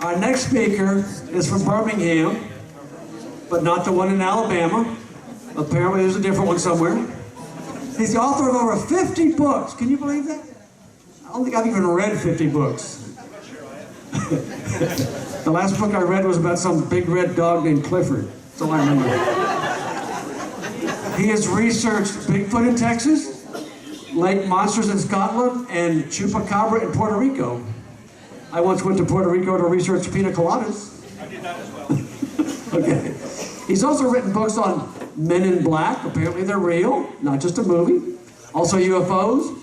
Our next speaker is from Birmingham, but not the one in Alabama. Apparently there's a different one somewhere. He's the author of over 50 books. Can you believe that? I don't think I've even read 50 books. The last book I read was about some big red dog named Clifford. That's all I remember. He has researched Bigfoot in Texas, lake monsters in Scotland, and chupacabra in Puerto Rico. I once went to Puerto Rico to research pina coladas. I did that as well. Okay. He's also written books on Men in Black. Apparently they're real, not just a movie. Also UFOs.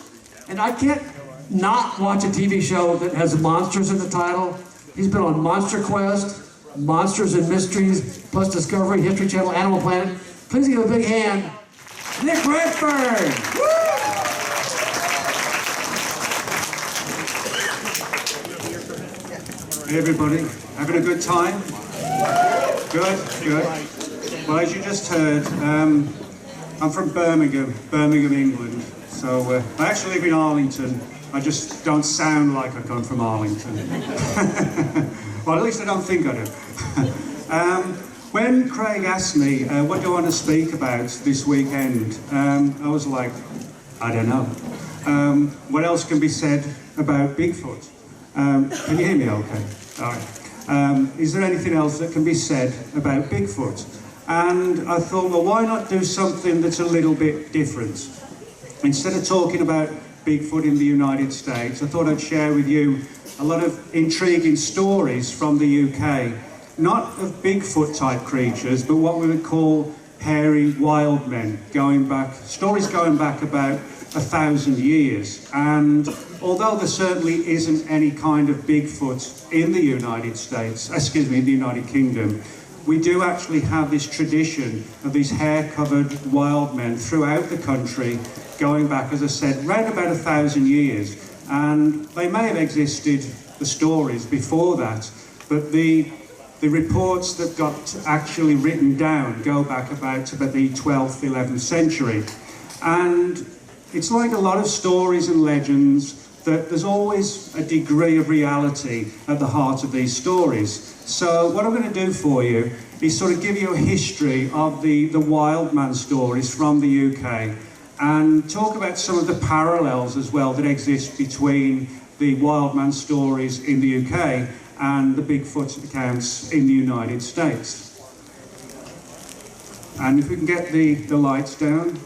And I can't not watch a TV show that has monsters in the title. He's been on Monster Quest, Monsters and Mysteries, plus Discovery, History Channel, Animal Planet. Please give a big hand, Nick Redfern! Hey everybody, having a good time? Good, good. Well, as you just heard, I'm from Birmingham, England. So I actually live in Arlington. I just don't sound like I come from Arlington. Well, at least I don't think I do. When Craig asked me, what do I want to speak about this weekend, I was like, I don't know. What else can be said about Bigfoot? Can you hear me okay? All right. Is there anything else that can be said about Bigfoot? And I thought, well, why not do something that's a little bit different? Instead of talking about Bigfoot in the United States, I thought I'd share with you a lot of intriguing stories from the UK. Not of Bigfoot type creatures, but what we would call hairy wild men, stories going back about 1,000 years. And although there certainly isn't any kind of Bigfoot in the United States, in the United Kingdom, we do actually have this tradition of these hair-covered wild men throughout the country, going back, as I said, round about 1,000 years. And they may have existed, the stories, before that, but the reports that got actually written down go back about to the 12th, 11th century. And it's like a lot of stories and legends that there's always a degree of reality at the heart of these stories. So what I'm going to do for you is sort of give you a history of the wild man stories from the UK and talk about some of the parallels as well that exist between the wild man stories in the UK and the Bigfoot accounts in the United States. And if we can get the lights down.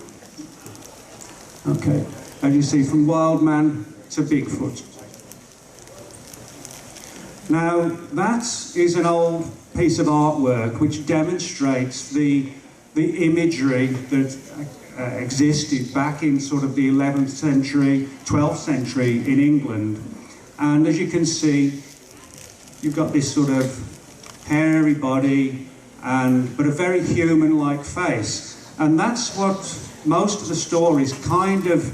Okay, as you see, from wild man to Bigfoot. Now, that is an old piece of artwork which demonstrates the imagery that existed back in sort of the 11th century, 12th century in England. And as you can see, you've got this sort of hairy body, but a very human-like face. And that's what most of the stories kind of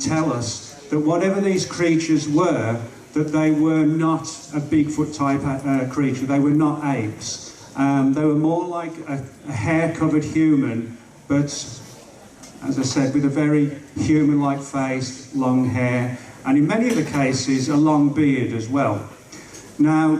tell us, that whatever these creatures were, that they were not a Bigfoot type creature, they were not apes. They were more like a hair-covered human, but as I said, with a very human-like face, long hair, and in many of the cases, a long beard as well. Now,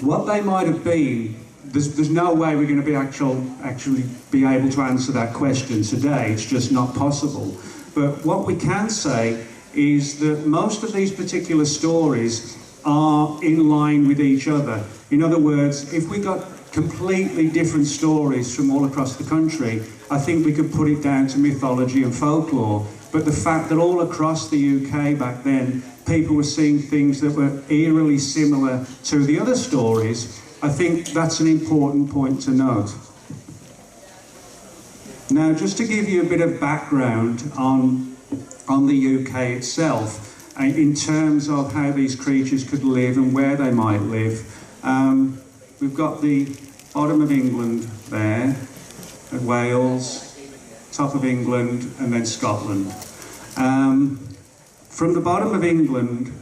what they might have been, there's no way we're going to be actually be able to answer that question today. It's just not possible. But what we can say is that most of these particular stories are in line with each other. In other words, if we got completely different stories from all across the country, I think we could put it down to mythology and folklore. But the fact that all across the UK back then, people were seeing things that were eerily similar to the other stories, I think that's an important point to note. Now, just to give you a bit of background on the UK itself, in terms of how these creatures could live and where they might live, we've got the bottom of England there, at Wales, top of England, and then Scotland. From the bottom of England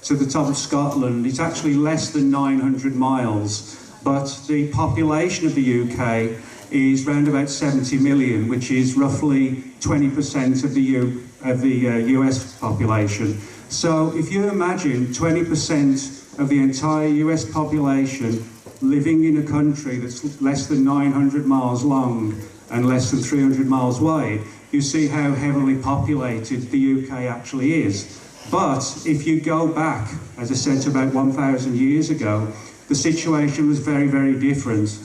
to the top of Scotland, it's actually less than 900 miles, but the population of the UK is around about 70 million, which is roughly 20% of the US population. So if you imagine 20% of the entire US population living in a country that's less than 900 miles long and less than 300 miles wide, you see how heavily populated the UK actually is. But if you go back, as I said, to about 1,000 years ago, the situation was very, very different.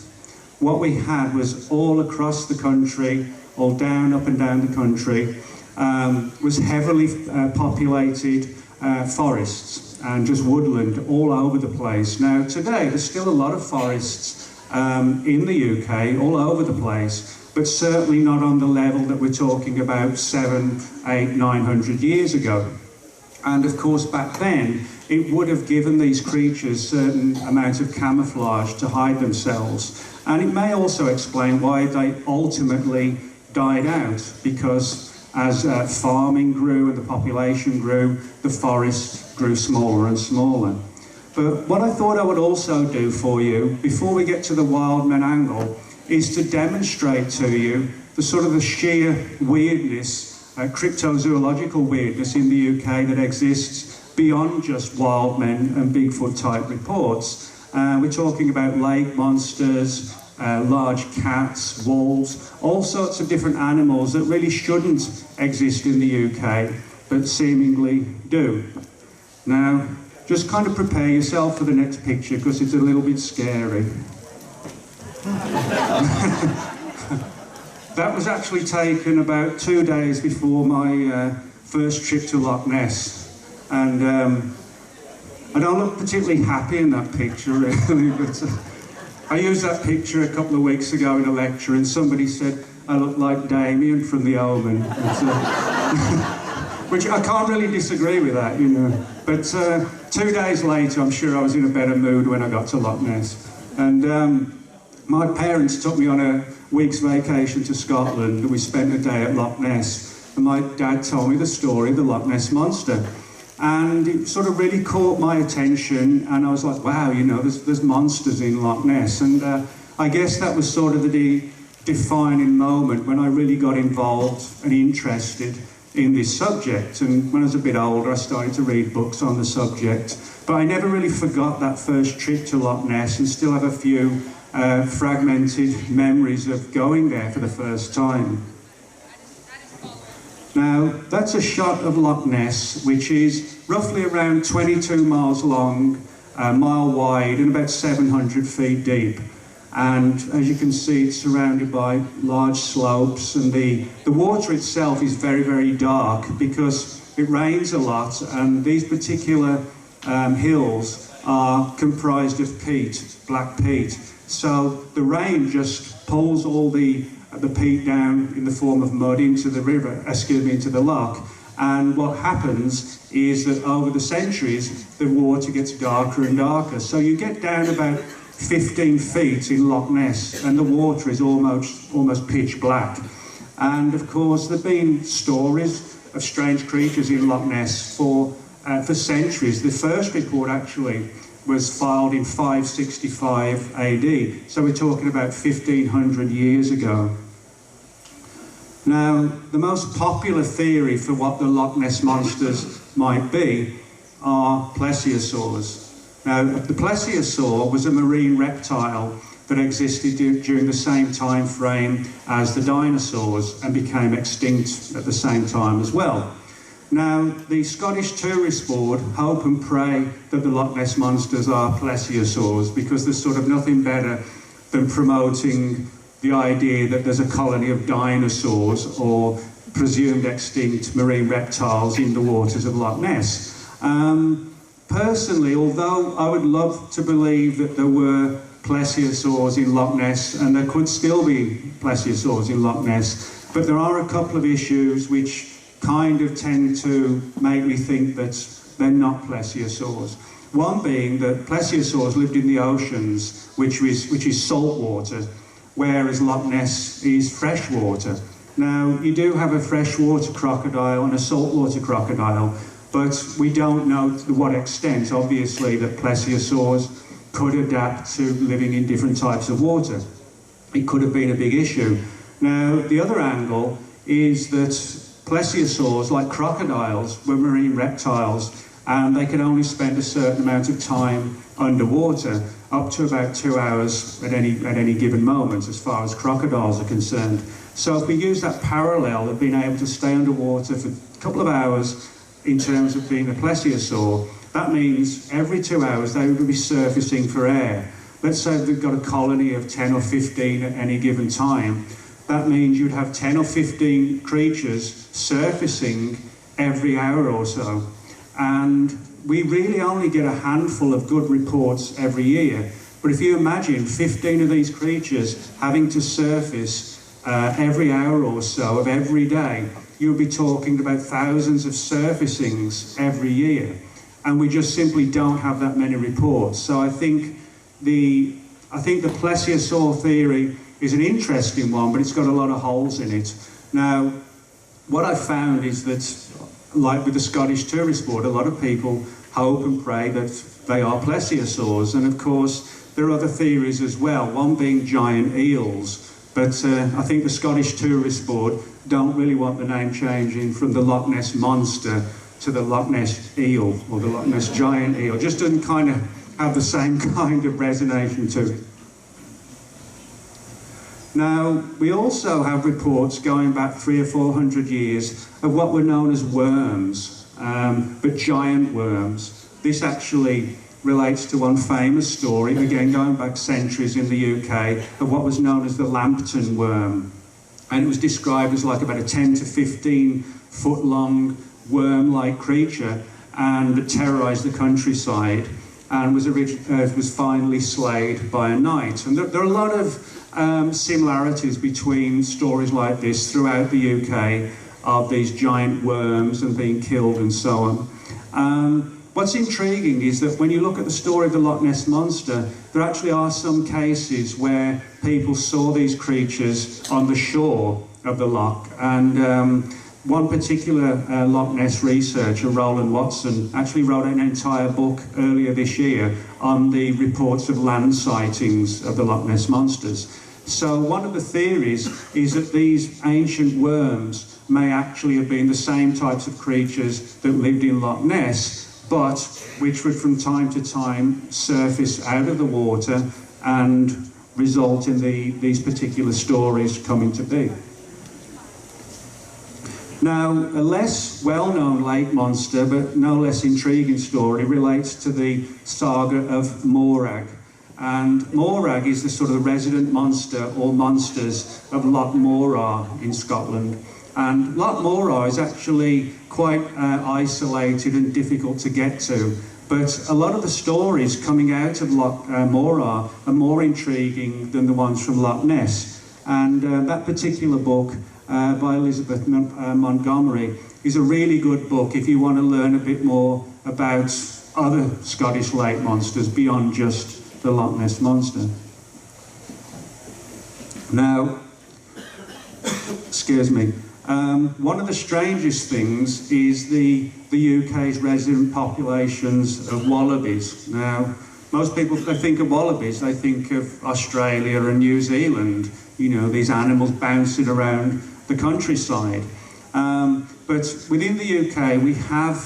What we had was all across the country, all down, up and down the country, was heavily populated forests and just woodland all over the place. Now today there's still a lot of forests in the UK all over the place, but certainly not on the level that we're talking about 700, 800, 900 years ago. And of course back then it would have given these creatures certain amount of camouflage to hide themselves, and it may also explain why they ultimately died out, because as farming grew and the population grew, the forest grew smaller and smaller. But what I thought I would also do for you, before we get to the wild men angle, is to demonstrate to you the sort of the sheer weirdness, cryptozoological weirdness in the UK that exists beyond just wild men and Bigfoot type reports. We're talking about lake monsters, large cats, wolves, all sorts of different animals that really shouldn't exist in the UK, but seemingly do. Now, just kind of prepare yourself for the next picture, because it's a little bit scary. That was actually taken about 2 days before my first trip to Loch Ness. And I don't look particularly happy in that picture, really, but I used that picture a couple of weeks ago in a lecture, and somebody said I look like Damien from The Omen. Which I can't really disagree with that, you know. But 2 days later, I'm sure I was in a better mood when I got to Loch Ness. And my parents took me on a week's vacation to Scotland, and we spent a day at Loch Ness. And my dad told me the story of the Loch Ness Monster. And it sort of really caught my attention, and I was like, wow, you know, there's monsters in Loch Ness. And I guess that was sort of the defining moment when I really got involved and interested in this subject. And when I was a bit older, I started to read books on the subject. But I never really forgot that first trip to Loch Ness, and still have a few fragmented memories of going there for the first time. Now, that's a shot of Loch Ness, which is roughly around 22 miles long, a mile wide, and about 700 feet deep. And as you can see, it's surrounded by large slopes, and the water itself is very, very dark because it rains a lot, and these particular hills are comprised of peat, black peat. So the rain just pulls all the peat down in the form of mud into the river, into the loch. And what happens is that over the centuries, the water gets darker and darker. So you get down about 15 feet in Loch Ness, and the water is almost pitch black. And of course, there've been stories of strange creatures in Loch Ness for centuries. The first report actually was filed in 565 AD, so we're talking about 1,500 years ago. Now, the most popular theory for what the Loch Ness monsters might be are plesiosaurs. Now, the plesiosaur was a marine reptile that existed during the same time frame as the dinosaurs and became extinct at the same time as well. Now, the Scottish Tourist Board hope and pray that the Loch Ness monsters are plesiosaurs, because there's sort of nothing better than promoting the idea that there's a colony of dinosaurs or presumed extinct marine reptiles in the waters of Loch Ness. Personally, although I would love to believe that there were plesiosaurs in Loch Ness, and there could still be plesiosaurs in Loch Ness, but there are a couple of issues which kind of tend to make me think that they're not plesiosaurs. One being that plesiosaurs lived in the oceans, which is salt water, whereas Loch Ness is freshwater. Now, you do have a freshwater crocodile and a saltwater crocodile, but we don't know to what extent, obviously, that plesiosaurs could adapt to living in different types of water. It could have been a big issue. Now, the other angle is that plesiosaurs, like crocodiles, were marine reptiles, and they can only spend a certain amount of time underwater, up to about 2 hours at any given moment, as far as crocodiles are concerned. So if we use that parallel of being able to stay underwater for a couple of hours in terms of being a plesiosaur, that means every 2 hours they would be surfacing for air. Let's say they've got a colony of 10 or 15 at any given time. That means you'd have 10 or 15 creatures surfacing every hour or so. And we really only get a handful of good reports every year. But if you imagine 15 of these creatures having to surface every hour or so of every day, you'll be talking about thousands of surfacings every year. And we just simply don't have that many reports. So I think the plesiosaur theory is an interesting one, but it's got a lot of holes in it. Now, what I've found is that, like with the Scottish Tourist Board, a lot of people hope and pray that they are plesiosaurs. And of course, there are other theories as well, one being giant eels. But I think the Scottish Tourist Board don't really want the name changing from the Loch Ness Monster to the Loch Ness Eel, or the Loch Ness Giant Eel. Just doesn't kind of have the same kind of resonation to it. Now, we also have reports going back 300 or 400 years of what were known as worms, but giant worms. This actually relates to one famous story, again going back centuries in the UK, of what was known as the Lambton worm. And it was described as like about a 10 to 15 foot long worm-like creature, and it terrorised the countryside and was finally slayed by a knight. And there are a lot of similarities between stories like this throughout the UK of these giant worms and being killed and so on. What's intriguing is that when you look at the story of the Loch Ness Monster, there actually are some cases where people saw these creatures on the shore of the loch. And one particular Loch Ness researcher, Roland Watson, actually wrote an entire book earlier this year on the reports of land sightings of the Loch Ness Monsters. So one of the theories is that these ancient worms may actually have been the same types of creatures that lived in Loch Ness, but which would from time to time surface out of the water and result in these particular stories coming to be. Now, a less well-known lake monster, but no less intriguing story, relates to the saga of Morag. And Morag is the sort of resident monster or monsters of Loch Morar in Scotland. And Loch Morar is actually quite isolated and difficult to get to. But a lot of the stories coming out of Loch Morar are more intriguing than the ones from Loch Ness. And that particular book by Elizabeth Montgomery is a really good book if you want to learn a bit more about other Scottish lake monsters beyond just the Loch Ness Monster. Now, excuse me, one of the strangest things is the UK's resident populations of wallabies. Now, most people, they think of wallabies, they think of Australia and New Zealand, you know, these animals bouncing around the countryside. But within the UK, we have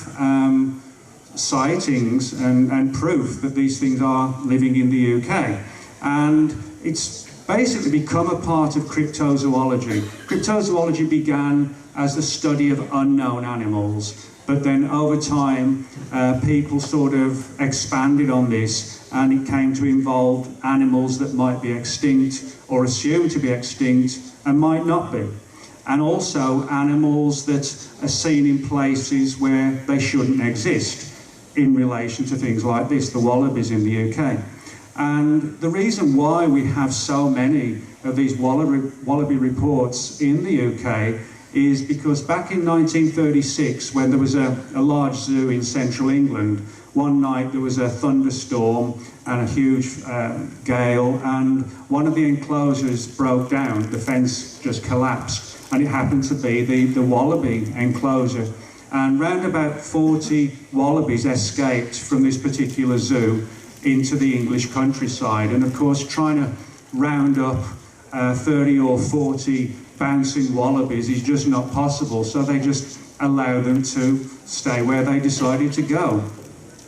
sightings and proof that these things are living in the UK. And it's basically become a part of cryptozoology. Cryptozoology began as the study of unknown animals, but then over time, people sort of expanded on this, and it came to involve animals that might be extinct or assumed to be extinct and might not be. And also animals that are seen in places where they shouldn't exist in relation to things like this, the wallabies in the UK. And the reason why we have so many of these wallaby reports in the UK is because back in 1936, when there was a large zoo in central England, one night there was a thunderstorm and a huge gale, and one of the enclosures broke down, the fence just collapsed, and it happened to be the wallaby enclosure. And round about 40 wallabies escaped from this particular zoo into the English countryside. And of course, trying to round up 30 or 40 bouncing wallabies is just not possible. So they just allow them to stay where they decided to go.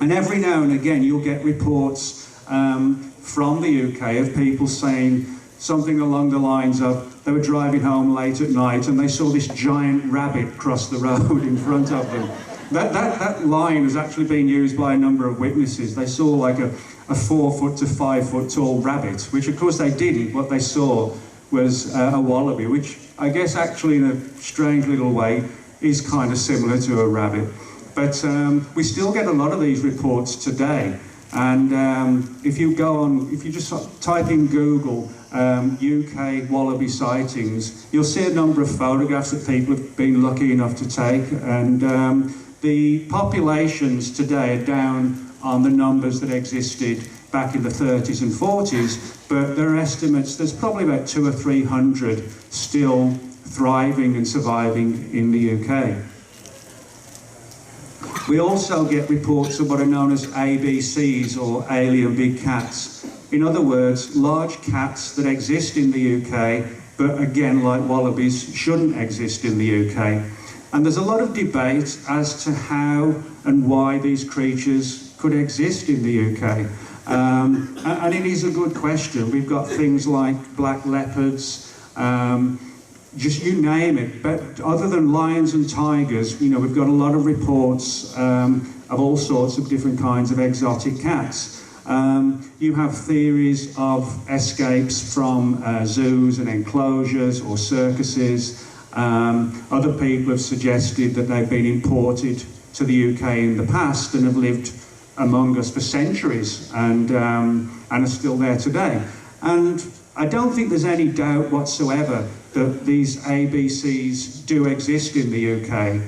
And every now and again you'll get reports from the UK of people saying something along the lines of they were driving home late at night and they saw this giant rabbit cross the road in front of them. That line has actually been used by a number of witnesses. They saw like a 4 foot to 5 foot tall rabbit, which of course they didn't. What they saw was a wallaby, which I guess actually in a strange little way is kind of similar to a rabbit. But we still get a lot of these reports today. And if you just type in Google UK wallaby sightings, you'll see a number of photographs that people have been lucky enough to take. And the populations today are down on the numbers that existed back in the 30s and 40s, but there are estimates there's probably about 200 or 300 still thriving and surviving in the UK. We also get reports of what are known as ABCs, or alien big cats. In other words, large cats that exist in the UK, but again, like wallabies, shouldn't exist in the UK. And there's a lot of debate as to how and why these creatures could exist in the UK. And it is a good question. We've got things like black leopards, just you name it. But other than lions and tigers, you know, we've got a lot of reports of all sorts of different kinds of exotic cats. You have theories of escapes from zoos and enclosures or circuses. Other people have suggested that they've been imported to the UK in the past and have lived among us for centuries and are still there today. And I don't think there's any doubt whatsoever that these ABCs do exist in the UK.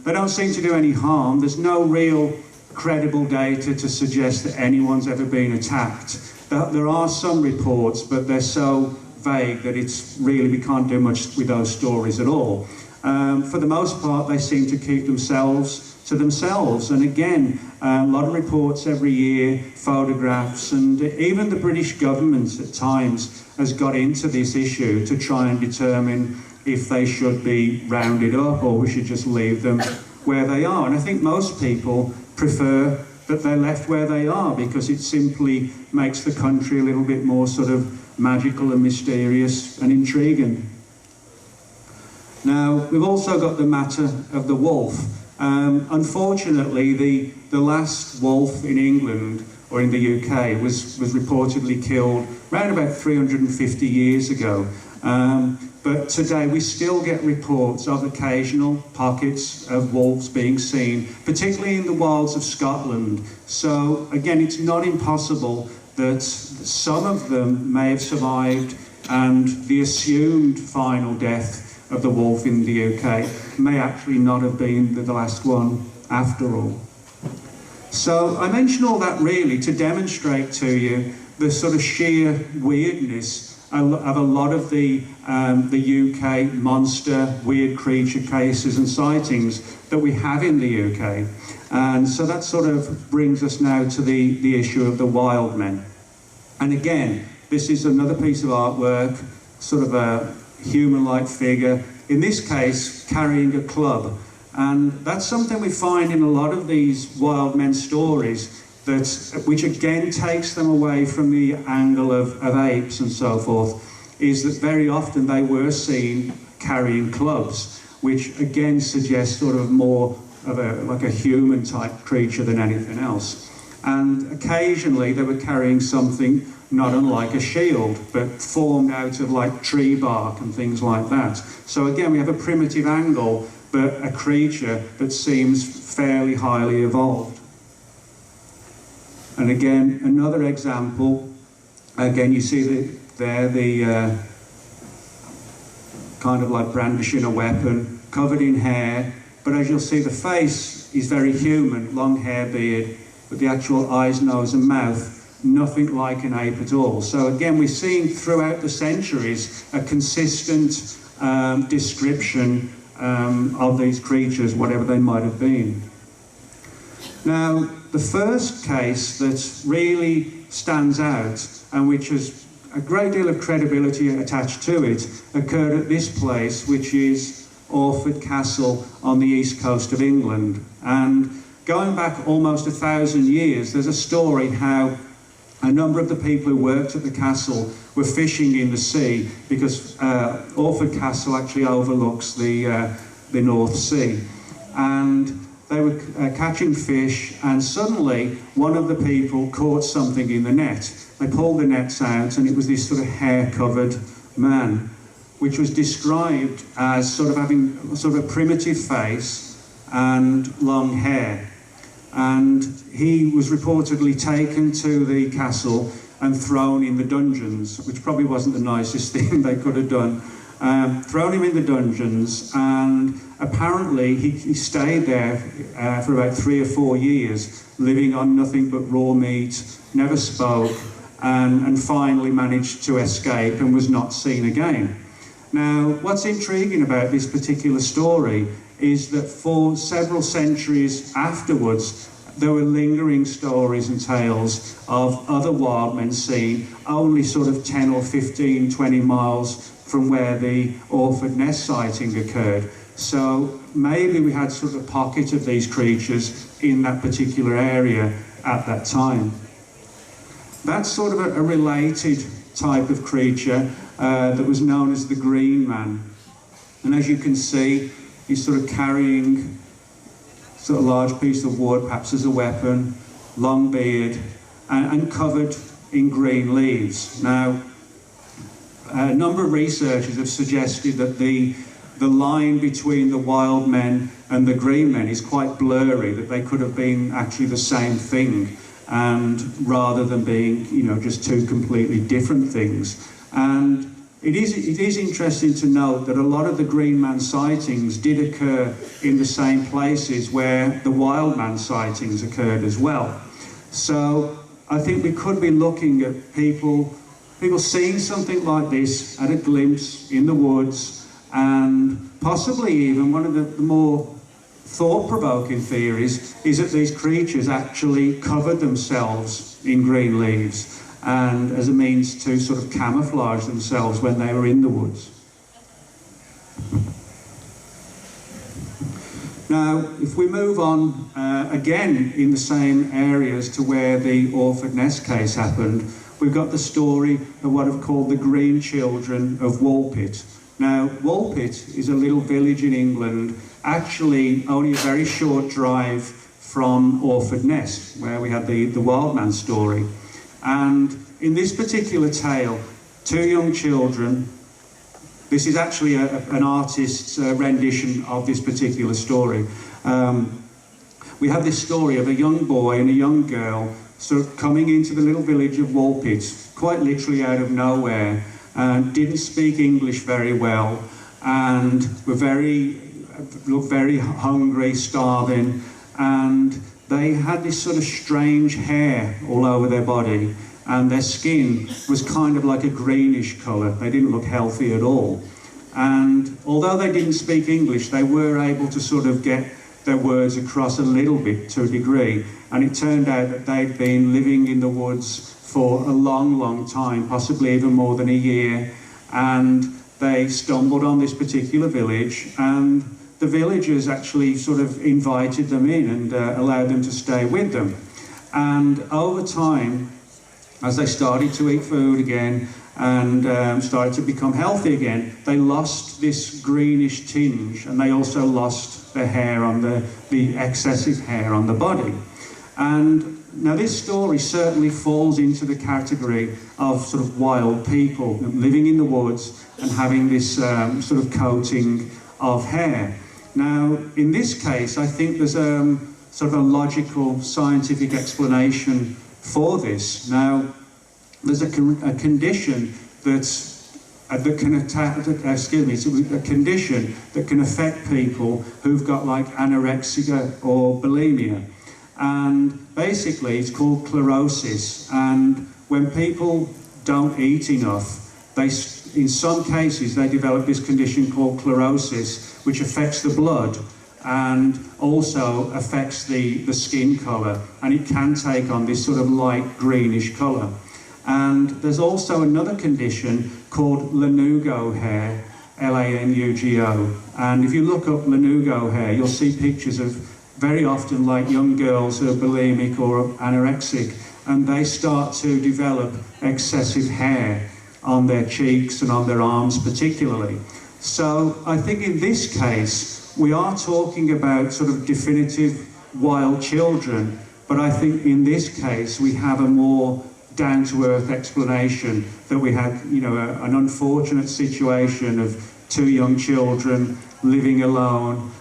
They don't seem to do any harm. There's no real credible data to suggest that anyone's ever been attacked. There are some reports, but they're so vague that it's really, we can't do much with those stories at all. For the most part, they seem to keep themselves to themselves. And again, a lot of reports every year, photographs, and even the British government at times has got into this issue to try and determine if they should be rounded up or we should just leave them where they are. And I think most people prefer that they're left where they are because it simply makes the country a little bit more sort of magical and mysterious and intriguing. Now, we've also got the matter of the wolf. Unfortunately, the last wolf in England or in the UK was reportedly killed around about 350 years ago. But today we still get reports of occasional pockets of wolves being seen, particularly in the wilds of Scotland. So again, it's not impossible that some of them may have survived and the assumed final death of the wolf in the UK may actually not have been the last one after all. So I mention all that really to demonstrate to you the sort of sheer weirdness of a lot of the UK monster, weird creature cases and sightings that we have in the UK. And so that sort of brings us now to the issue of the wild men. And again, this is another piece of artwork, sort of a human-like figure, in this case carrying a club. And that's something we find in a lot of these wild men stories, which again takes them away from the angle of apes and so forth, is that very often they were seen carrying clubs, which again suggests sort of more of like a human type creature than anything else. And occasionally they were carrying something not unlike a shield, but formed out of like tree bark and things like that. So again, we have a primitive angle, but a creature that seems fairly highly evolved. And again, another example, again, you see the kind of like brandishing a weapon, covered in hair, but as you'll see, the face is very human, long hair, beard, but the actual eyes, nose and mouth, nothing like an ape at all. So again, we've seen throughout the centuries a consistent description of these creatures, whatever they might have been. Now, the first case that really stands out and which has a great deal of credibility attached to it occurred at this place, which is Orford Castle on the east coast of England. And going back almost 1,000 years, there's a story how a number of the people who worked at the castle were fishing in the sea, because Orford Castle actually overlooks the North Sea. And they were catching fish, and suddenly one of the people caught something in the net. They pulled the nets out, and it was this sort of hair-covered man, which was described as sort of having sort of a primitive face and long hair. And he was reportedly taken to the castle and thrown in the dungeons, which probably wasn't the nicest thing they could have done. Thrown him in the dungeons, and apparently he stayed there for about 3 or 4 years, living on nothing but raw meat, never spoke, and finally managed to escape and was not seen again. Now, what's intriguing about this particular story is that for several centuries afterwards, there were lingering stories and tales of other wild men seen only sort of 10 or 15, 20 miles from where the Orford Nest sighting occurred. So maybe we had sort of a pocket of these creatures in that particular area at that time. That's sort of a related type of creature that was known as the Green Man. And as you can see, he's sort of carrying sort of large piece of wood, perhaps as a weapon, long beard, and covered in green leaves. Now, a number of researchers have suggested that the line between the wild men and the green men is quite blurry, that they could have been actually the same thing, and rather than being, you know, just two completely different things. And it is interesting to note that a lot of the green man sightings did occur in the same places where the wild man sightings occurred as well. So I think we could be looking at people seeing something like this at a glimpse in the woods, and possibly even one of the more thought-provoking theories is that these creatures actually covered themselves in green leaves, and as a means to sort of camouflage themselves when they were in the woods. Now, if we move on, again in the same areas to where the Orford Nest case happened, we've got the story of what are called the Green Children of Woolpit. Now, Woolpit is a little village in England, actually only a very short drive from Orford Nest, where we had the wild man story. And in this particular tale, 2 young children, this is actually an artist's rendition of this particular story. We have this story of a young boy and a young girl sort of coming into the little village of Woolpit, quite literally out of nowhere, didn't speak English very well, and looked very hungry, starving, and they had this sort of strange hair all over their body, and their skin was kind of like a greenish colour. They didn't look healthy at all. And although they didn't speak English, they were able to sort of get their words across a little bit to a degree. And it turned out that they'd been living in the woods for a long, long time, possibly even more than a year. And they stumbled on this particular village, and the villagers actually sort of invited them in and allowed them to stay with them. And over time, as they started to eat food again and started to become healthy again, they lost this greenish tinge, and they also lost the hair on the excessive hair on the body. And now this story certainly falls into the category of sort of wild people living in the woods and having this sort of coating of hair. Now, in this case, I think there's sort of a logical scientific explanation for this. Now, there's a condition that can affect people who've got like anorexia or bulimia, and basically it's called chlorosis. And when people don't eat enough, in some cases they develop this condition called chlorosis, which affects the blood and also affects the skin colour, and it can take on this sort of light greenish colour. And there's also another condition called lanugo hair, Lanugo. And if you look up lanugo hair, you'll see pictures of very often like young girls who are bulimic or anorexic, and they start to develop excessive hair on their cheeks and on their arms particularly. So I think in this case, we are talking about sort of definitive wild children, but I think in this case we have a more down-to-earth explanation that we had, you know, an unfortunate situation of two young children living alone,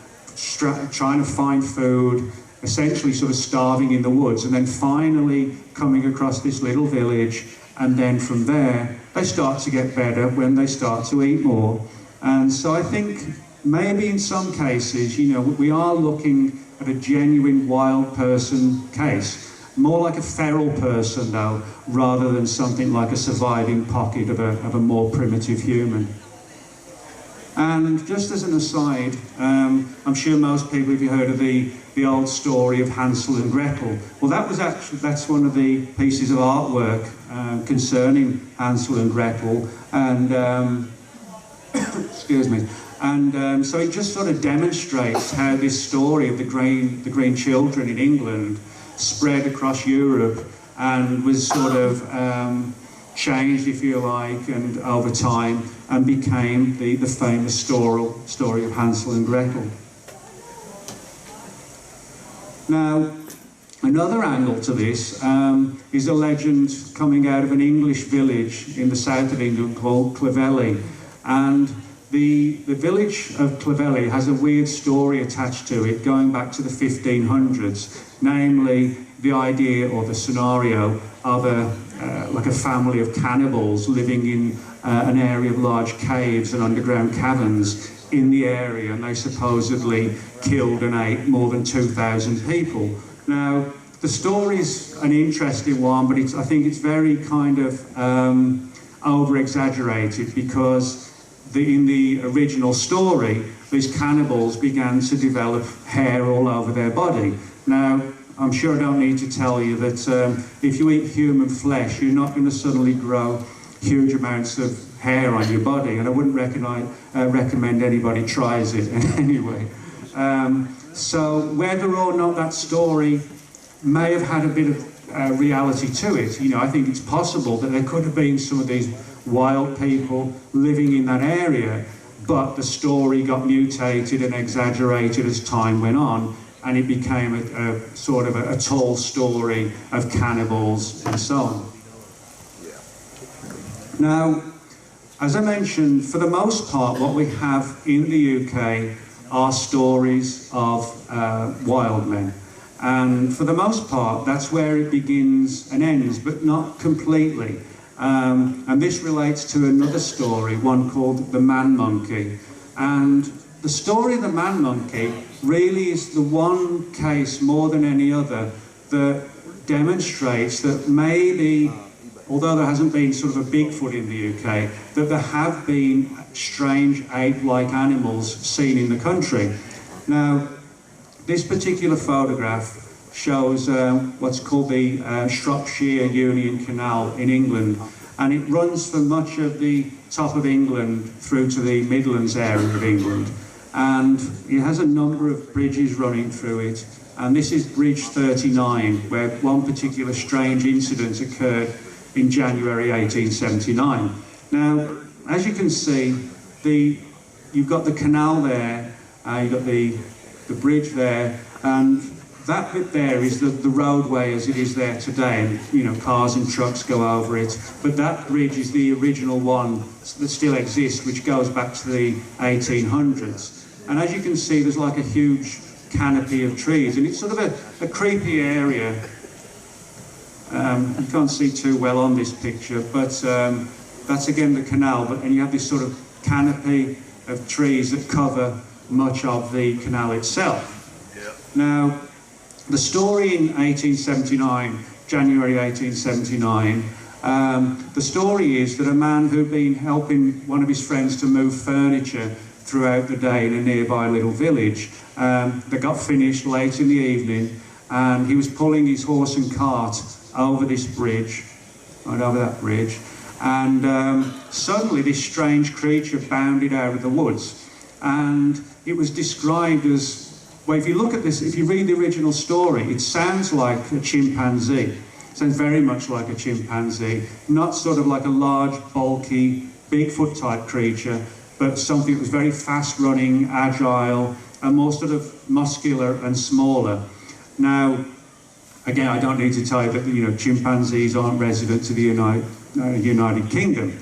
trying to find food, essentially sort of starving in the woods, and then finally coming across this little village, and then from there they start to get better when they start to eat more. And so I think maybe in some cases, you know, we are looking at a genuine wild person case. More like a feral person, though, rather than something like a surviving pocket of a more primitive human. And just as an aside, I'm sure most people, if you heard of the old story of Hansel and Gretel, well, that's one of the pieces of artwork concerning Hansel and Gretel, and excuse me. And so it just sort of demonstrates how this story of the green children in England spread across Europe and was sort of changed, if you like, and over time, and became the famous story of Hansel and Gretel. Now, another angle to this is a legend coming out of an English village in the south of England called Clovelly. And the village of Clovelly has a weird story attached to it going back to the 1500s, namely the idea or the scenario of like a family of cannibals living in an area of large caves and underground caverns in the area, and they supposedly killed and ate more than 2,000 people. Now, the story's an interesting one, but I think it's very kind of over-exaggerated, because in the original story, these cannibals began to develop hair all over their body. Now, I'm sure I don't need to tell you that if you eat human flesh, you're not going to suddenly grow huge amounts of hair on your body, and I wouldn't recommend anybody tries it anyway. So whether or not that story may have had a bit of reality to it, you know, I think it's possible that there could have been some of these wild people living in that area, but the story got mutated and exaggerated as time went on, and it became a sort of a tall story of cannibals and so on. Now, as I mentioned, for the most part, what we have in the UK are stories of wild men. And for the most part, that's where it begins and ends, but not completely. And this relates to another story, one called The Man Monkey. And the story of the Man Monkey really is the one case more than any other that demonstrates that maybe, although there hasn't been sort of a Bigfoot in the UK, that there have been strange ape-like animals seen in the country. Now, this particular photograph shows what's called the Shropshire Union Canal in England, and it runs from much of the top of England through to the Midlands area of England, and it has a number of bridges running through it, and this is Bridge 39, where one particular strange incident occurred in January 1879. Now, as you can see, you've got the canal there, you've got the bridge there, and that bit there is the roadway as it is there today, and you know, cars and trucks go over it. But that bridge is the original one that still exists, which goes back to the 1800s. And as you can see, there's like a huge canopy of trees, and it's sort of a creepy area. You can't see too well on this picture, but that's again the canal, and you have this sort of canopy of trees that cover much of the canal itself. Now, the story in 1879, January 1879, the story is that a man who'd been helping one of his friends to move furniture throughout the day in a nearby little village, they got finished late in the evening, and he was pulling his horse and cart over this bridge, right over that bridge, And suddenly this strange creature bounded out of the woods. And it was described as, well, if you look at this, if you read the original story, it sounds like a chimpanzee. It sounds very much like a chimpanzee, not sort of like a large, bulky, Bigfoot type creature, but something that was very fast running, agile, and more sort of muscular and smaller. Now, again, I don't need to tell you that chimpanzees aren't resident to the United Kingdom.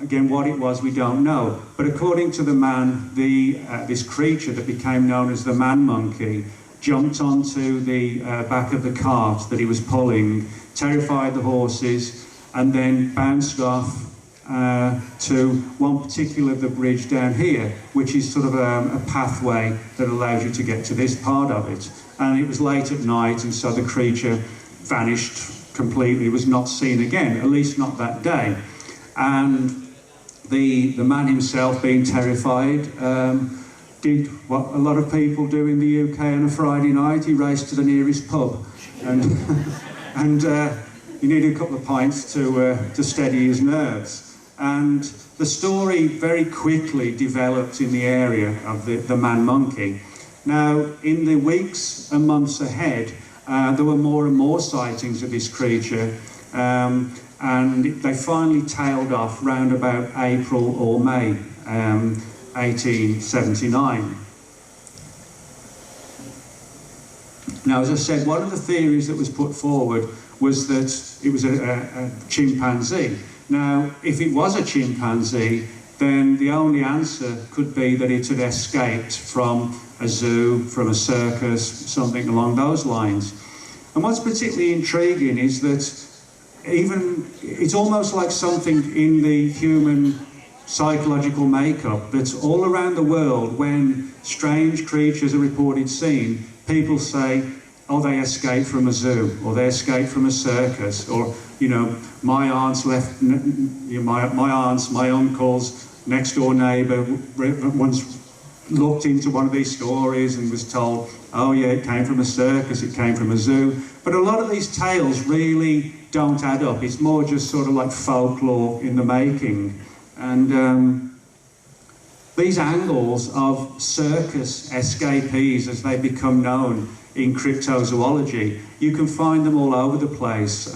Again, what it was, we don't know. But according to the man, this creature that became known as the man monkey jumped onto the back of the cart that he was pulling, terrified the horses, and then bounced off to one particular the bridge down here, which is sort of a pathway that allows you to get to this part of it. And it was late at night, and so the creature vanished completely, was not seen again, at least not that day. And the man himself, being terrified, did what a lot of people do in the UK on a Friday night. He raced to the nearest pub, and he needed a couple of pints to steady his nerves. And the story very quickly developed in the area of the man monkey. Now, in the weeks and months ahead, there were more and more sightings of this creature, and they finally tailed off round about April or May 1879. Now, as I said, one of the theories that was put forward was that it was a chimpanzee. Now, if it was a chimpanzee, then the only answer could be that it had escaped from a zoo, from a circus, something along those lines. And what's particularly intriguing is that it's almost like something in the human psychological makeup that's all around the world. When strange creatures are reported seen, people say, oh, they escaped from a zoo, or they escaped from a circus, or, my aunts left, my uncles, next door neighbour once looked into one of these stories and was told, oh yeah, it came from a circus, it came from a zoo. But a lot of these tales really don't add up. It's more just sort of like folklore in the making. And these angles of circus escapees, as they become known in cryptozoology, you can find them all over the place.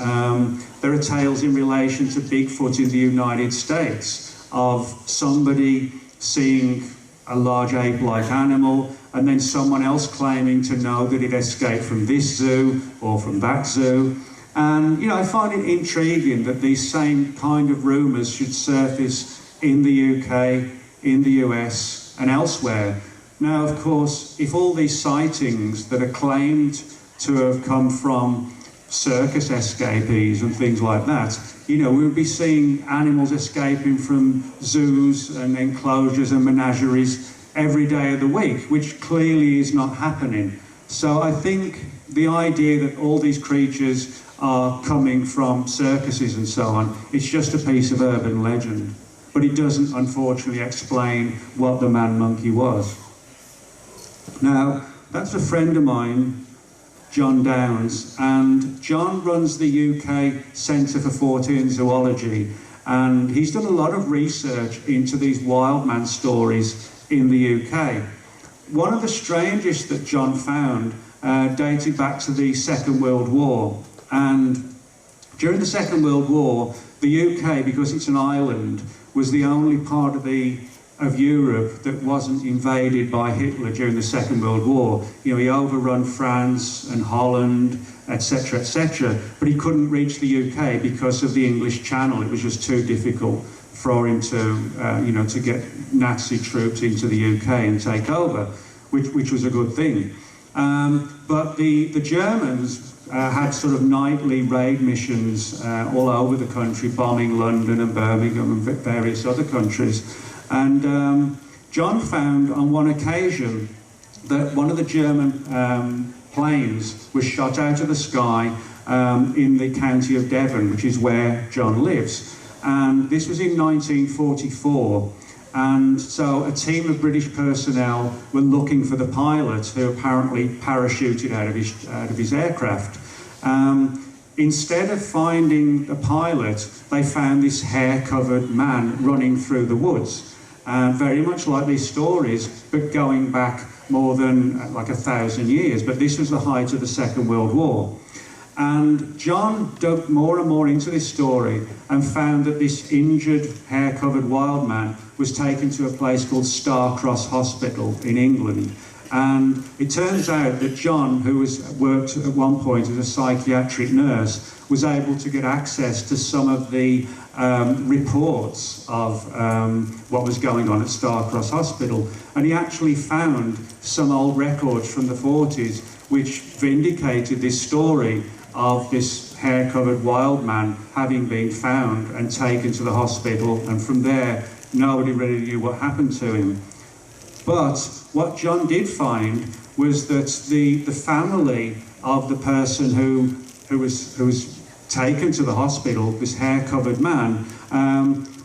There are tales in relation to Bigfoot in the United States of somebody seeing a large ape-like animal and then someone else claiming to know that it escaped from this zoo or from that zoo. And, I find it intriguing that these same kind of rumours should surface in the UK, in the US and elsewhere. Now, of course, if all these sightings that are claimed to have come from circus escapees and things like that, we would be seeing animals escaping from zoos and enclosures and menageries every day of the week, which clearly is not happening. So I think the idea that all these creatures are coming from circuses and so on, it's just a piece of urban legend. But it doesn't, unfortunately, explain what the man monkey was. Now, that's a friend of mine, John Downs, and John runs the UK Centre for Fortean Zoology, and he's done a lot of research into these wild man stories in the UK. One of the strangest that John found dated back to the Second World War, and during the Second World War, the UK, because it's an island, was the only part of Europe that wasn't invaded by Hitler during the Second World War. He overrun France and Holland, etc., etc., but he couldn't reach the UK because of the English Channel. It was just too difficult for him to get Nazi troops into the UK and take over, which was a good thing. But the Germans had sort of nightly raid missions all over the country, bombing London and Birmingham and various other countries. And John found on one occasion that one of the German planes was shot out of the sky in the county of Devon, which is where John lives. And this was in 1944. And so a team of British personnel were looking for the pilot, who apparently parachuted out of his aircraft. instead of finding a pilot, they found this hair-covered man running through the woods. Very much like these stories, but going back more than like 1,000 years. But this was the height of the Second World War. And John dug more and more into this story and found that this injured, hair-covered wild man was taken to a place called Starcross Hospital in England. And it turns out that John, who worked at one point as a psychiatric nurse, was able to get access to some of the reports of what was going on at Starcross Hospital. And he actually found some old records from the 40s which vindicated this story of this hair-covered wild man having been found and taken to the hospital, and from there nobody really knew what happened to him. But what John did find was that the family of the person who was taken to the hospital, this hair-covered man,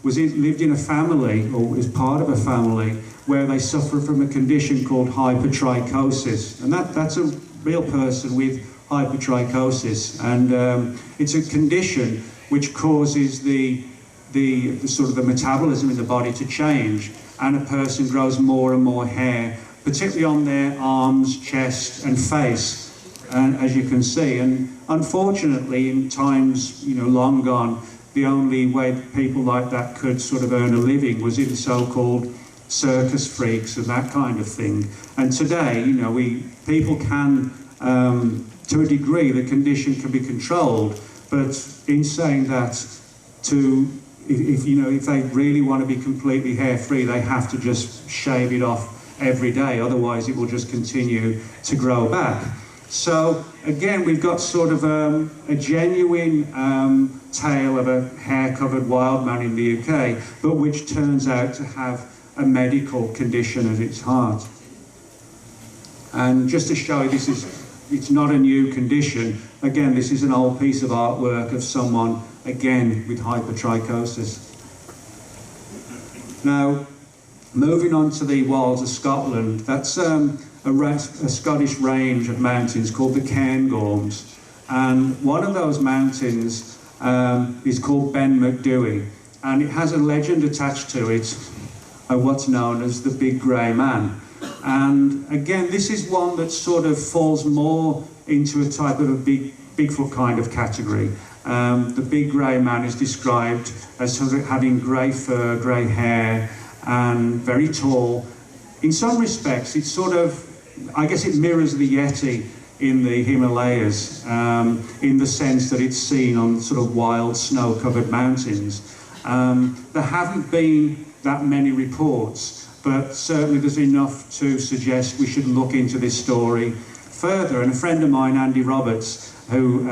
lived in a family, or was part of a family, where they suffer from a condition called hypertrichosis. And that's a real person with hypertrichosis. And it's a condition which causes the sort of the metabolism in the body to change, and a person grows more and more hair, particularly on their arms, chest and face, as you can see. And unfortunately, in times long gone, the only way people like that could sort of earn a living was in so-called circus freaks and that kind of thing. And today, people can, to a degree, the condition can be controlled. But in saying that, if they really want to be completely hair-free, they have to just shave it off every day, otherwise it will just continue to grow back. So again, we've got sort of a genuine tale of a hair-covered wild man in the UK, but which turns out to have a medical condition at its heart. And just to show you, it's not a new condition. Again, this is an old piece of artwork of someone, again, with hypertrichosis. Now, moving on to the wilds of Scotland, that's a Scottish range of mountains called the Cairngorms. And one of those mountains is called Ben Macdui, and it has a legend attached to it of what's known as the Big Grey Man. And again, this is one that sort of falls more into a type of a Bigfoot kind of category. The Big Grey Man is described as sort of having grey fur, grey hair, and very tall. In some respects, it's sort of, I guess it mirrors the Yeti in the Himalayas, in the sense that it's seen on sort of wild snow-covered mountains. There haven't been that many reports, but certainly there's enough to suggest we should look into this story further. And a friend of mine, Andy Roberts, who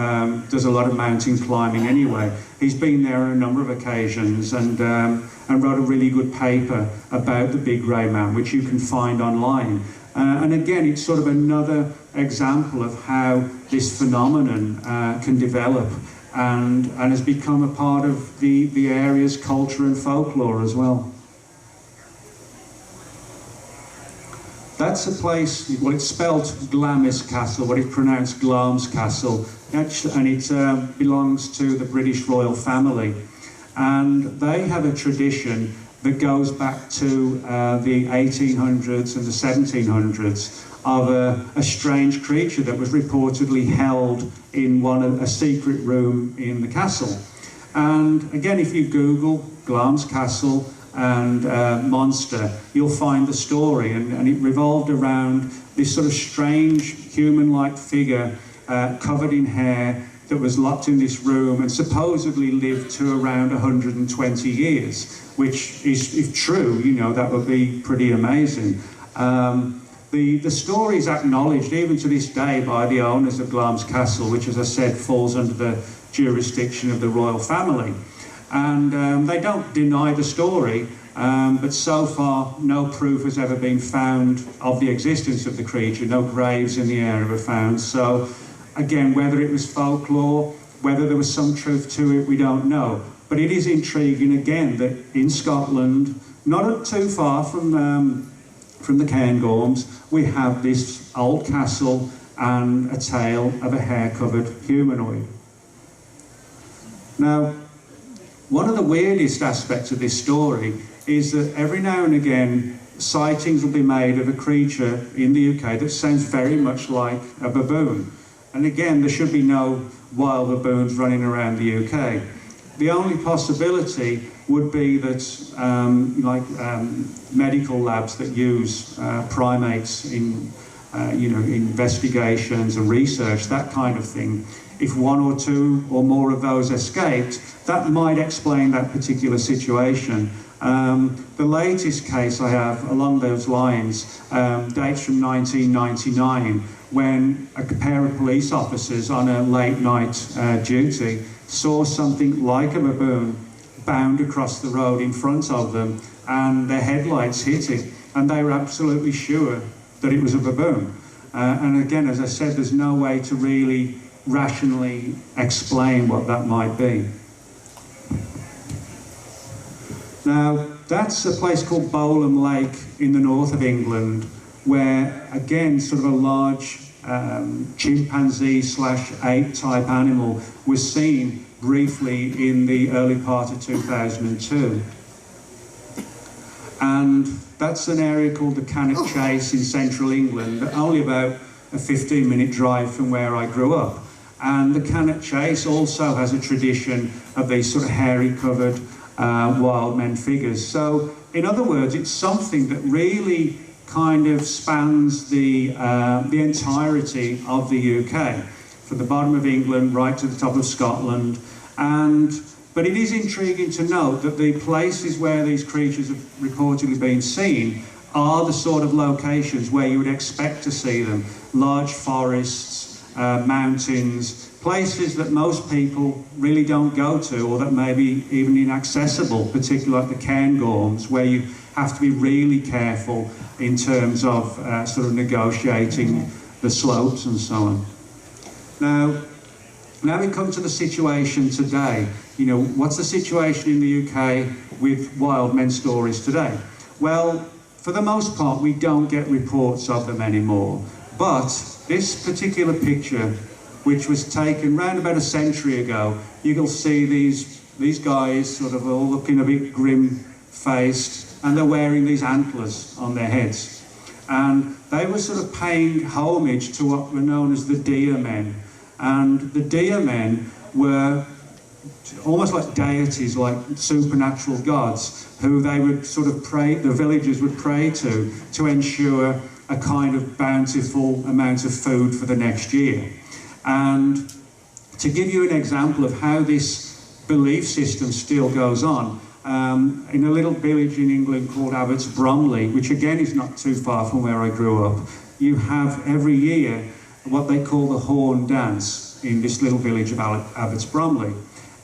does a lot of mountain climbing anyway, he's been there on a number of occasions and wrote a really good paper about the Big Grey Man, which you can find online. And again, it's sort of another example of how this phenomenon can develop and has become a part of the area's culture and folklore as well. That's a place, well, it's spelled Glamis Castle, but it's pronounced Glamis Castle, actually, and it belongs to the British royal family. And they have a tradition that goes back to the 1800s and the 1700s of a strange creature that was reportedly held in a secret room in the castle. And again, if you Google Glamis Castle and monster, you'll find the story, and it revolved around this sort of strange human-like figure covered in hair that was locked in this room and supposedly lived to around 120 years, which is, if true, that would be pretty amazing. The story is acknowledged even to this day by the owners of Glamis Castle, which, as I said, falls under the jurisdiction of the royal family. And they don't deny the story, but so far no proof has ever been found of the existence of the creature. No graves in the area were found. So again, whether it was folklore, whether there was some truth to it, we don't know. But it is intriguing again that in Scotland, not too far from the Cairngorms, we have this old castle and a tale of a hair-covered humanoid. Now, one of the weirdest aspects of this story is that every now and again sightings will be made of a creature in the UK that sounds very much like a baboon. And again, there should be no wild baboons running around the UK. The only possibility would be that medical labs that use primates in investigations and research, that kind of thing, if one or two or more of those escaped, that might explain that particular situation. The latest case I have along those lines dates from 1999, when a pair of police officers on a late night duty saw something like a baboon bound across the road in front of them, and their headlights hit it, and they were absolutely sure that it was a baboon. And again, as I said, there's no way to really rationally explain what that might be. Now, that's a place called Bowlam Lake in the north of England, where, again, sort of a large chimpanzee/ape type animal was seen briefly in the early part of 2002. And that's an area called the Cannock Chase in central England, only about a 15-minute drive from where I grew up. And the Cannock Chase also has a tradition of these sort of hairy-covered wild men figures. So, in other words, it's something that really kind of spans the entirety of the UK, from the bottom of England right to the top of Scotland. But it is intriguing to note that the places where these creatures have reportedly been seen are the sort of locations where you would expect to see them. Large forests, mountains, places that most people really don't go to, or that may be even inaccessible, particularly like the Cairngorms, where you have to be really careful in terms of sort of negotiating the slopes and so on. Now we come to the situation today. You know, what's the situation in the UK with wild men stories today? Well, for the most part, we don't get reports of them anymore. But this particular picture, which was taken round about a century ago, you'll see these guys sort of all looking a bit grim-faced, and they're wearing these antlers on their heads. And they were sort of paying homage to what were known as the deer men. And the deer men were almost like deities, like supernatural gods, who they would sort of pray, the villagers would pray to ensure a kind of bountiful amount of food for the next year. And to give you an example of how this belief system still goes on, in a little village in England called Abbots Bromley, which again is not too far from where I grew up, you have every year what they call the horn dance in this little village of Abbots Bromley.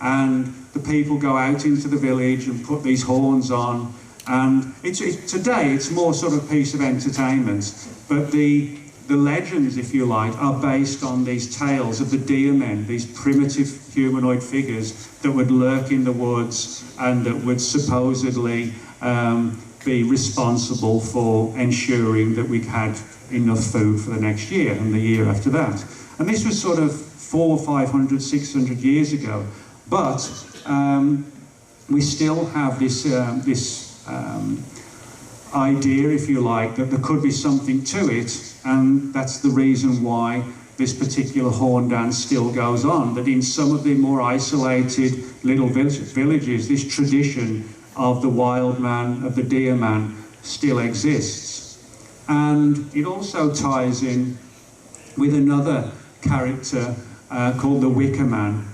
And the people go out into the village and put these horns on, and today it's more sort of a piece of entertainment, but the legends, if you like, are based on these tales of the deer men, these primitive humanoid figures that would lurk in the woods and that would supposedly be responsible for ensuring that we had enough food for the next year and the year after that. And this was sort of 400, 500, 600 years ago. But we still have this idea, if you like, that there could be something to it, and that's the reason why this particular horn dance still goes on, that in some of the more isolated little villages, this tradition of the wild man, of the deer man, still exists. And it also ties in with another character called the Wicker Man,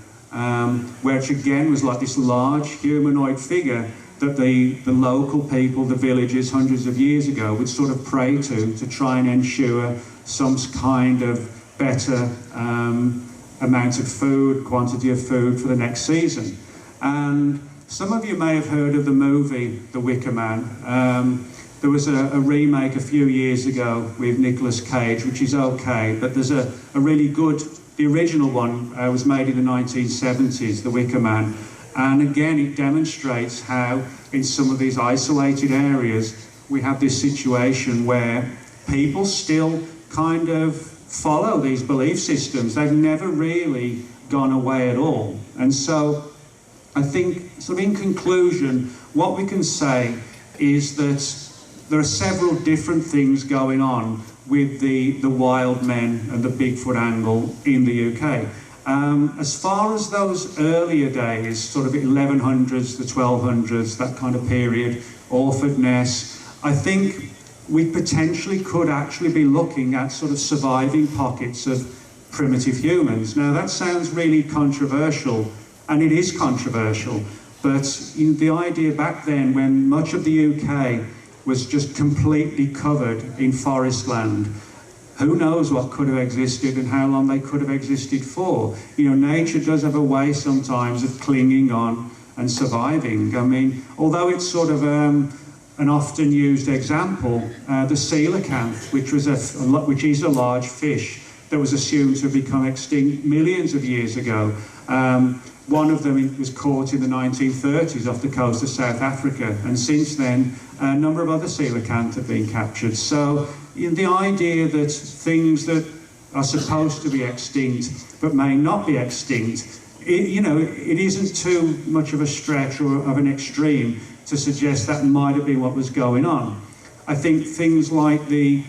which again was like this large humanoid figure that the local people, the villagers hundreds of years ago would sort of pray to try and ensure some kind of better amount of food, quantity of food for the next season. And some of you may have heard of the movie The Wicker Man. There was a remake a few years ago with Nicolas Cage, which is okay, but there's a really good, the original one was made in the 1970s, The Wicker Man. And again, it demonstrates how in some of these isolated areas, we have this situation where people still kind of follow these belief systems. They've never really gone away at all. And so I think, sort of in conclusion, what we can say is that there are several different things going on with the wild men and the Bigfoot angle in the UK. As far as those earlier days, sort of 1100s, the 1200s, that kind of period, Orford Ness, I think we potentially could actually be looking at sort of surviving pockets of primitive humans. Now that sounds really controversial, and it is controversial, but the idea back then when much of the UK was just completely covered in forest land, who knows what could have existed and how long they could have existed for. Nature does have a way sometimes of clinging on and surviving. I mean, although it's sort of an often used example, the coelacanth, which is a large fish that was assumed to have become extinct millions of years ago. One of them was caught in the 1930s off the coast of South Africa, and since then a number of other coelacanth have been captured. So the idea that things that are supposed to be extinct but may not be extinct, it isn't too much of a stretch or of an extreme to suggest that might have been what was going on. I think things like the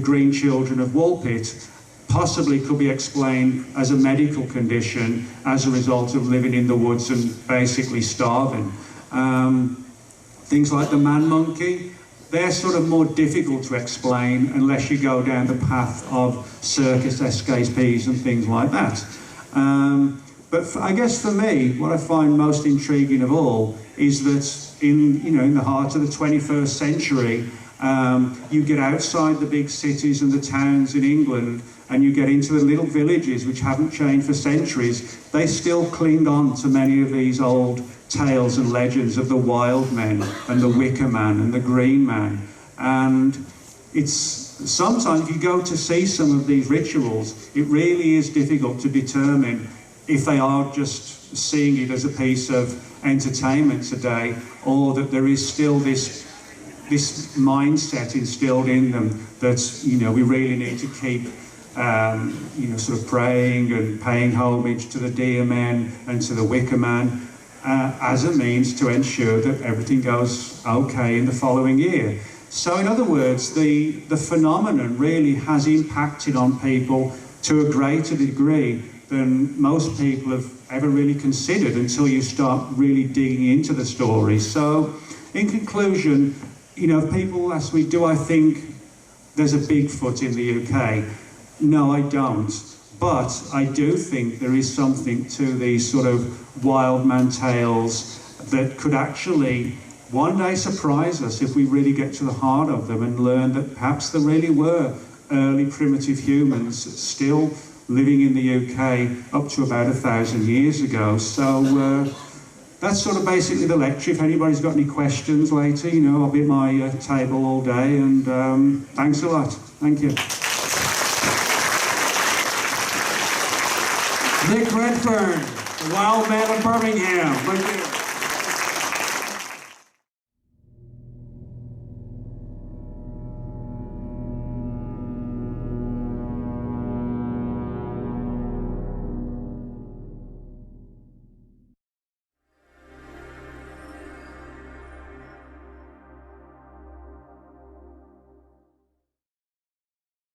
green children of Woolpit possibly could be explained as a medical condition as a result of living in the woods and basically starving. Things like the man monkey, they're sort of more difficult to explain unless you go down the path of circus escapees and things like that. But I guess for me, what I find most intriguing of all is that in the heart of the 21st century, you get outside the big cities and the towns in England, and you get into the little villages which haven't changed for centuries. They still cling on to many of these old tales and legends of the wild men and the wicker man and the green man. And it's sometimes if you go to see some of these rituals, it really is difficult to determine if they are just seeing it as a piece of entertainment today, or that there is still this mindset instilled in them that we really need to keep sort of praying and paying homage to the deer men and to the wicker man as a means to ensure that everything goes okay in the following year. So in other words, the phenomenon really has impacted on people to a greater degree than most people have ever really considered until you start really digging into the story. So in conclusion, if people ask me, do I think there's a Bigfoot in the UK? No, I don't. But I do think there is something to these sort of wild man tales that could actually one day surprise us if we really get to the heart of them and learn that perhaps there really were early primitive humans still living in the UK up to about 1,000 years ago. So that's sort of basically the lecture. If anybody's got any questions later, I'll be at my table all day, and thanks a lot. Thank you. Redfern, the wild man of Birmingham. Look here.